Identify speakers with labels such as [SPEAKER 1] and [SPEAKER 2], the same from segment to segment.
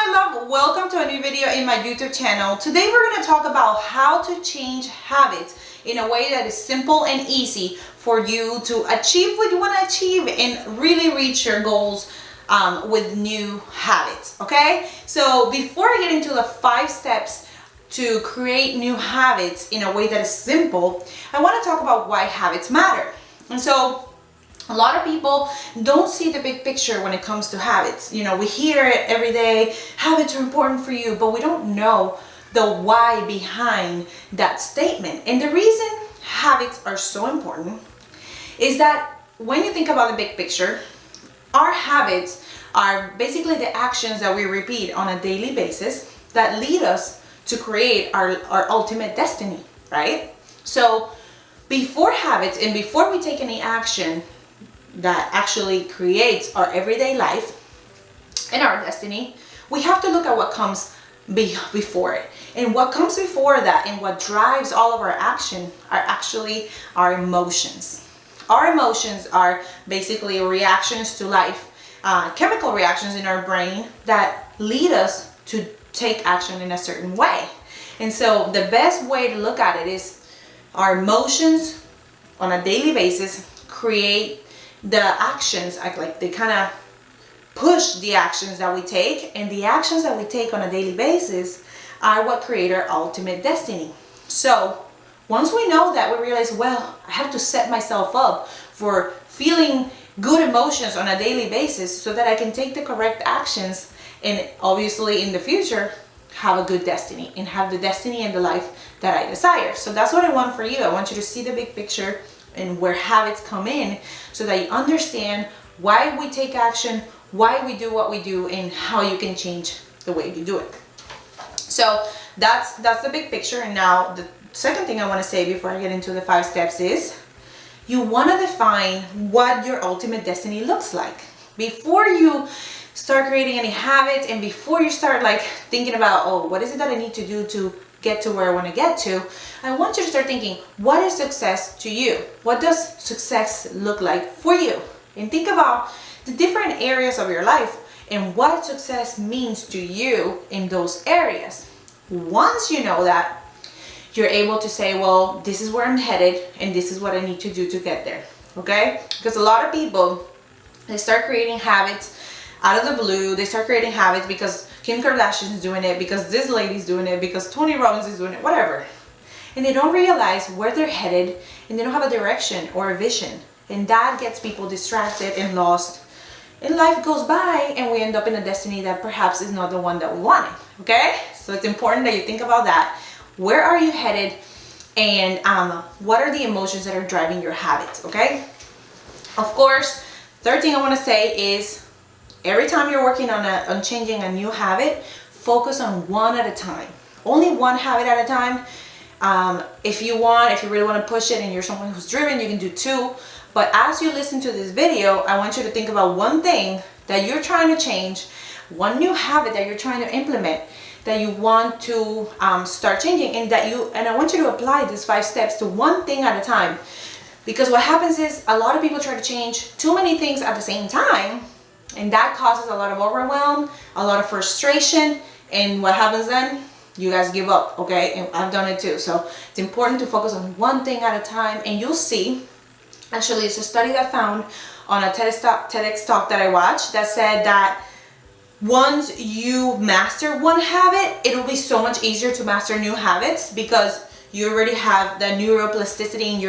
[SPEAKER 1] my love, welcome to a new video in my YouTube channel. Today we're going to talk about how to change habits in a way that is simple and easy for you to achieve what you want to achieve and really reach your goals with new habits. Okay, so before I get into the 5 steps to create new habits in a way that is simple, I want to talk about why habits matter. And so a lot of people don't see the big picture when it comes to habits. You know, we hear it every day, habits are important for you, but we don't know the why behind that statement. And the reason habits are so important is that when you think about the big picture, our habits are basically the actions that we repeat on a daily basis that lead us to create our ultimate destiny, right? So before habits and before we take any action that actually creates our everyday life and our destiny, we have to look at what comes before it. And what comes before that and what drives all of our action are actually our emotions. Our emotions are basically reactions to life, chemical reactions in our brain that lead us to take action in a certain way. And so the best way to look at it is our emotions on a daily basis create the actions, like they kind of push the actions that we take, and the actions that we take on a daily basis are what create our ultimate destiny. So once we know that, we realize, well, I have to set myself up for feeling good emotions on a daily basis so that I can take the correct actions and obviously in the future have a good destiny and have the destiny and the life that I desire. So that's what I want for you. I want you to see the big picture and where habits come in so that you understand why we take action, why we do what we do, and how you can change the way you do it. So that's the big picture. And now the second thing I want to say before I get into the 5 steps is you want to define what your ultimate destiny looks like. Before you start creating any habits and before you start like thinking about, oh, what is it that I need to do to get to where I want to get to, I want you to start thinking, what is success to you? What does success look like for you? And think about the different areas of your life and what success means to you in those areas. Once you know that, you're able to say, well, this is where I'm headed and this is what I need to do to get there. Okay? Because a lot of people, they start creating habits out of the blue. They start creating habits because Kim Kardashian is doing it, because this lady's doing it, because Tony Robbins is doing it, whatever. And they don't realize where they're headed and they don't have a direction or a vision. And that gets people distracted and lost. And life goes by and we end up in a destiny that perhaps is not the one that we wanted. Okay? So it's important that you think about that. Where are you headed? And what are the emotions that are driving your habits? Okay? Of course, third thing I want to say is every time you're working on changing a new habit, focus on one at a time. Only one habit at a time. If you really want to push it and you're someone who's driven, you can do 2. But as you listen to this video, I want you to think about one thing that you're trying to change, one new habit that you're trying to implement, that you want to start changing, and I want you to apply these 5 steps to one thing at a time. Because what happens is a lot of people try to change too many things at the same time, and that causes a lot of overwhelm, a lot of frustration, and what happens then? You guys give up, okay? And I've done it too. So it's important to focus on one thing at a time, and you'll see, actually it's a study that found on a TEDx talk that I watched that said that once you master one habit, it will be so much easier to master new habits because you already have the neuroplasticity in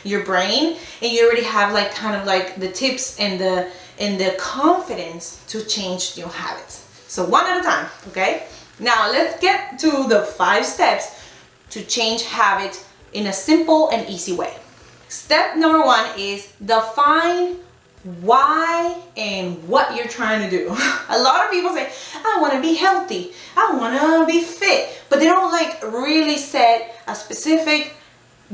[SPEAKER 1] your brain, and you already have like kind of like the tips and the confidence to change new habits. So one at a time, okay? Now let's get to the 5 steps to change habits in a simple and easy way. Step number 1 is define why and what you're trying to do. A lot of people say, I want to be healthy, I want to be fit, but they don't like really set a specific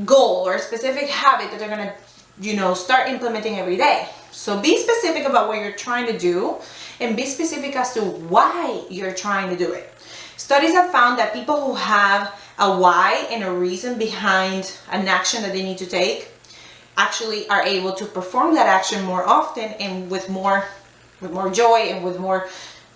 [SPEAKER 1] goal or a specific habit that they're going to, start implementing every day. So be specific about what you're trying to do and be specific as to why you're trying to do it. Studies have found that people who have a why and a reason behind an action that they need to take actually are able to perform that action more often and with more joy and with more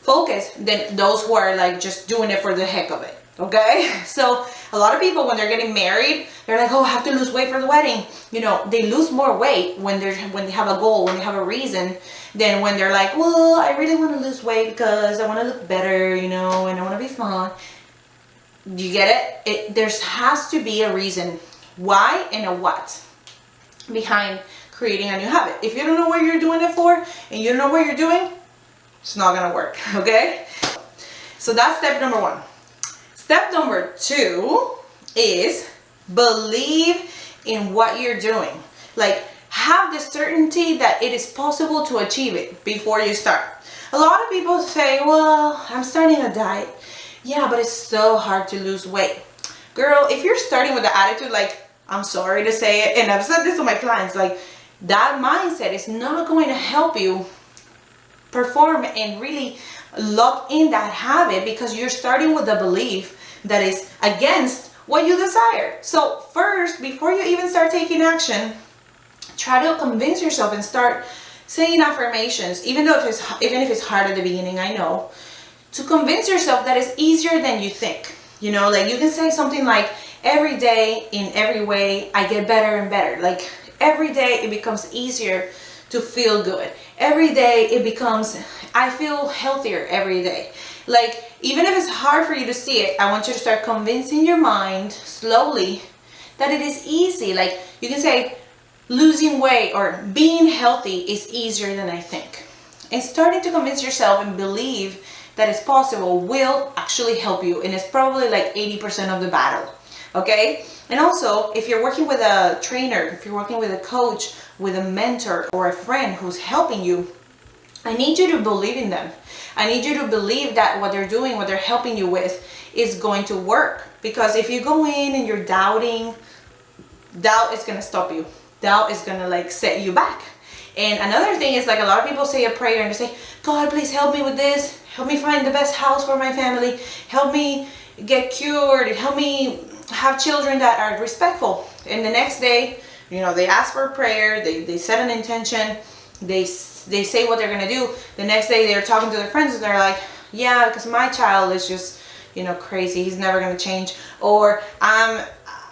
[SPEAKER 1] focus than those who are like just doing it for the heck of it. Okay, so a lot of people, when they're getting married, they're like, oh, I have to lose weight for the wedding. You know, they lose more weight when they have a goal, when they have a reason, than when they're like, well, I really want to lose weight because I want to look better, you know, and I want to be fun. You get it? There has to be a reason why and a what behind creating a new habit. If you don't know what you're doing it for and you don't know what you're doing, it's not gonna work. Okay, so that's step number 1. Step number 2 is believe in what you're doing. Like, have the certainty that it is possible to achieve it before you start. A lot of people say, well, I'm starting a diet. Yeah, but it's so hard to lose weight. Girl, if you're starting with the attitude like, I'm sorry to say it, and I've said this to my clients, like, that mindset is not going to help you perform and really lock in that habit, because you're starting with a belief that is against what you desire. So first, before you even start taking action, try to convince yourself and start saying affirmations, even if it's hard at the beginning, I know, to convince yourself that it's easier than you think. You know, like, you can say something like, every day, in every way, I get better and better. Like, every day it becomes easier to feel good. Every day it becomes, I feel healthier every day. Like, even if it's hard for you to see it, I want you to start convincing your mind slowly that it is easy. Like, you can say, losing weight or being healthy is easier than I think. And starting to convince yourself and believe that it's possible will actually help you. And it's probably like 80% of the battle. Okay? And also, if you're working with a trainer, if you're working with a coach, with a mentor or a friend who's helping you, I need you to believe in them. I need you to believe that what they're doing, what they're helping you with, is going to work. Because if you go in and you're doubting, doubt is going to stop you. Doubt is going to like set you back. And another thing is, like, a lot of people say a prayer and they say, God, please help me with this. Help me find the best house for my family. Help me get cured. Help me have children that are respectful. And the next day, you know, they ask for a prayer, they set an intention, they say what they're going to do. The next day they're talking to their friends and they're like, yeah, because my child is just, you know, crazy. He's never going to change. Or,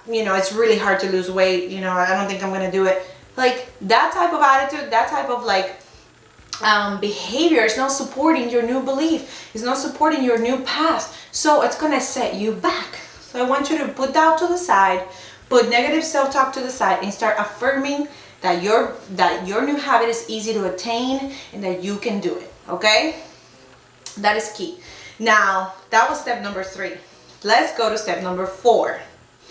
[SPEAKER 1] you know, it's really hard to lose weight. You know, I don't think I'm going to do it. Like, that type of attitude, that type of like behavior is not supporting your new belief. It's not supporting your new path. So it's going to set you back. So I want you to put that to the side, put negative self-talk to the side, and start affirming that your new habit is easy to attain and that you can do it. Okay? That is key. Now, that was step number 3. Let's go to step number 4.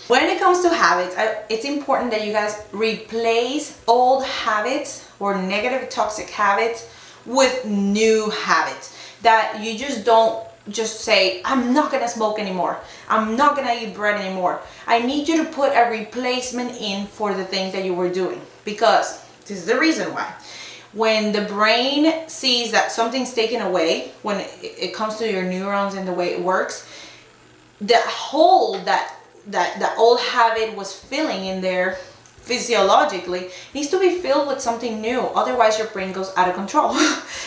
[SPEAKER 1] When it comes to habits, it's important that you guys replace old habits or negative toxic habits with new habits. That you just don't just say, I'm not gonna smoke anymore. I'm not gonna eat bread anymore. I need you to put a replacement in for the thing that you were doing. Because this is the reason why. When the brain sees that something's taken away, when it comes to your neurons and the way it works, the hole that old habit was filling in there physiologically needs to be filled with something new. Otherwise your brain goes out of control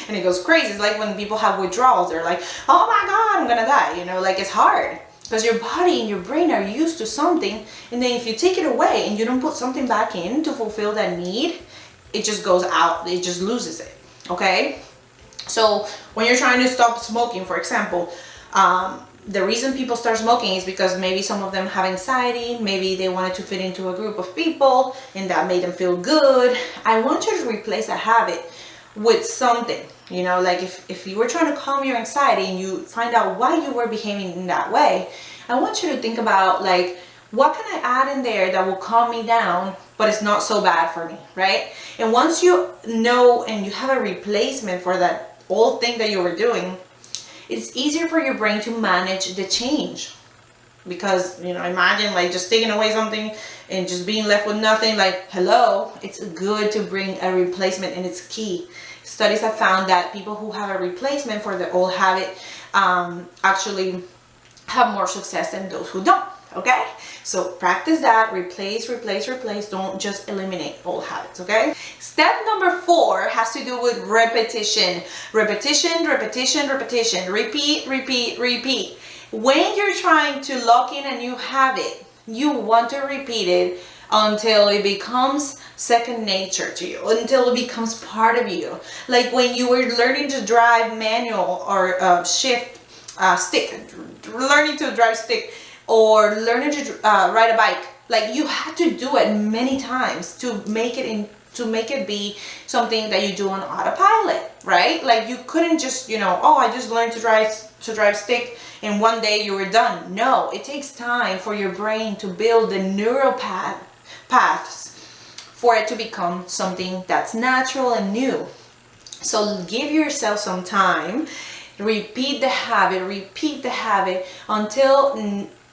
[SPEAKER 1] and it goes crazy. It's like when people have withdrawals, they're like, oh my God, I'm gonna die. You know, like, it's hard because your body and your brain are used to something, and then if you take it away and you don't put something back in to fulfill that need, it just goes out, it just loses it. Okay, so when you're trying to stop smoking, for example, the reason people start smoking is because maybe some of them have anxiety, maybe they wanted to fit into a group of people and that made them feel good. I want you to replace a habit with something, you know, like if you were trying to calm your anxiety and you find out why you were behaving in that way, I want you to think about, like, what can I add in there that will calm me down, but it's not so bad for me, right? And once you know and you have a replacement for that old thing that you were doing, it's easier for your brain to manage the change. Because, you know, imagine like just taking away something and just being left with nothing. Like, hello, it's good to bring a replacement, and it's key. Studies have found that people who have a replacement for the old habit actually have more success than those who don't. okay? So practice that, replace, don't just eliminate old habits, okay? Step number 4 has to do with repetition. Repetition, repeat. When you're trying to lock in a new habit, you want to repeat it until it becomes second nature to you, until it becomes part of you. Like when you were learning to drive manual or learning to drive stick, or learning to ride a bike. Like you had to do it many times to make it be something that you do on autopilot, right? Like you couldn't just, oh, I just learned to drive stick and one day you were done. No, it takes time for your brain to build the neural paths for it to become something that's natural and new. So give yourself some time. Repeat the habit until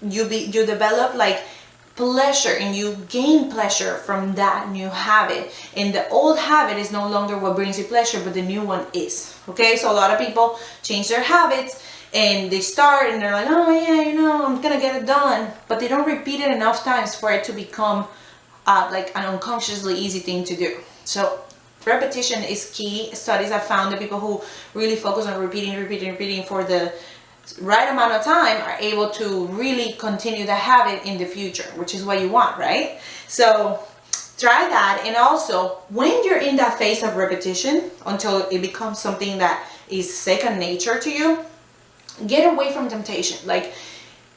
[SPEAKER 1] you develop like pleasure, and you gain pleasure from that new habit. And the old habit is no longer what brings you pleasure, but the new one is. Okay, so a lot of people change their habits and they start and they're like, oh yeah, I'm gonna get it done, but they don't repeat it enough times for it to become like an unconsciously easy thing to do. So repetition is key. Studies have found that people who really focus on repeating for the right amount of time are able to really continue the habit in the future, which is what you want, right? So try that. And also, when you're in that phase of repetition until it becomes something that is second nature to you, get away from temptation. Like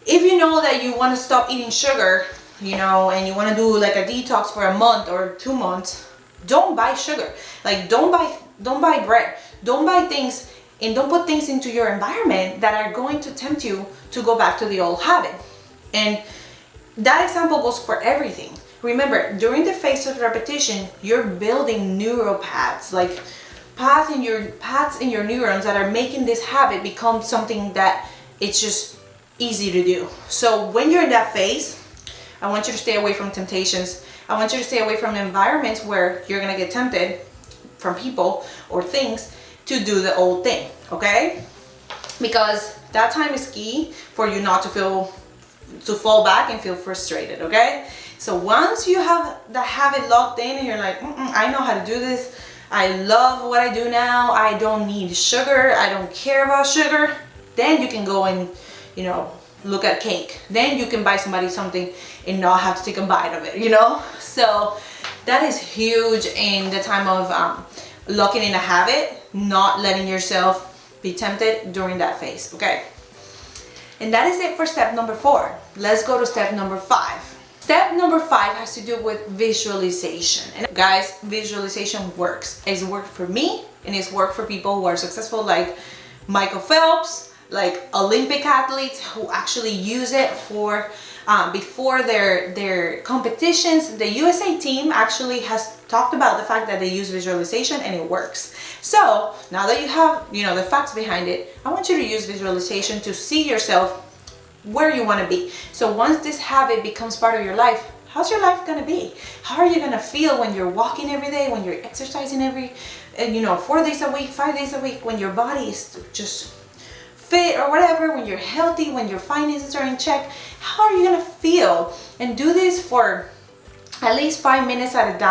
[SPEAKER 1] if you know that you want to stop eating sugar, and you want to do like a detox for a month or 2 months, don't buy sugar. Like don't buy bread, don't buy things, and don't put things into your environment that are going to tempt you to go back to the old habit. And that example goes for everything. Remember, during the phase of repetition, you're building neural paths, like paths in your neurons that are making this habit become something that it's just easy to do. So when you're in that phase, I want you to stay away from temptations. I want you to stay away from environments where you're gonna get tempted from people or things to do the old thing, okay? Because that time is key for you not to fall back and feel frustrated, okay? So once you have the habit locked in and you're like, I know how to do this, I love what I do now, I don't need sugar, I don't care about sugar, then you can go and, look at cake. Then you can buy somebody something and not have to take a bite of it, So that is huge in the time of locking in a habit, not letting yourself be tempted during that phase, okay? And that is it for step number 4. Let's go to step number 5. Step number 5 has to do with visualization. And guys, visualization works. It's worked for me, and it's worked for people who are successful, like Michael Phelps, like Olympic athletes who actually use it for before their competitions. The USA team actually has talked about the fact that they use visualization and it works. So now that you have the facts behind it, I want you to use visualization to see yourself where you want to be. So once this habit becomes part of your life, how's your life gonna be? How are you gonna feel when you're walking every day, when you're exercising 4 days a week, 5 days a week, when your body is just fit or whatever, when you're healthy, when your finances are in check? How are you gonna feel? And do this for at least 5 minutes at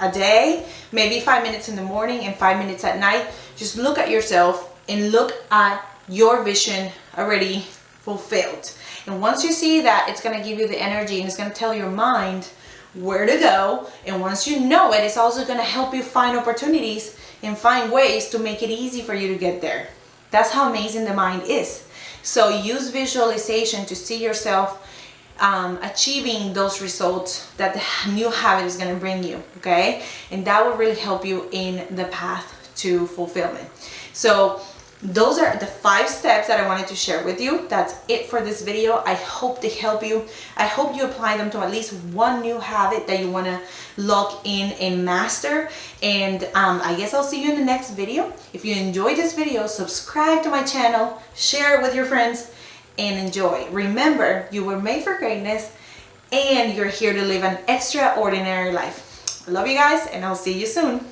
[SPEAKER 1] a day, maybe 5 minutes in the morning and 5 minutes at night. Just look at yourself and look at your vision already fulfilled. And once you see that, it's going to give you the energy and it's going to tell your mind where to go. And once you know it, it's also going to help you find opportunities and find ways to make it easy for you to get there. That's how amazing the mind is. So use visualization to see yourself achieving those results that the new habit is going to bring you, okay? And that will really help you in the path to fulfillment. So those are the 5 steps that I wanted to share with you. That's it for this video. I hope they help you. I hope you apply them to at least one new habit that you want to lock in and master. And I guess I'll see you in the next video. If you enjoyed this video, subscribe to my channel, share it with your friends, and enjoy. Remember, you were made for greatness and you're here to live an extraordinary life. I love you guys, and I'll see you soon.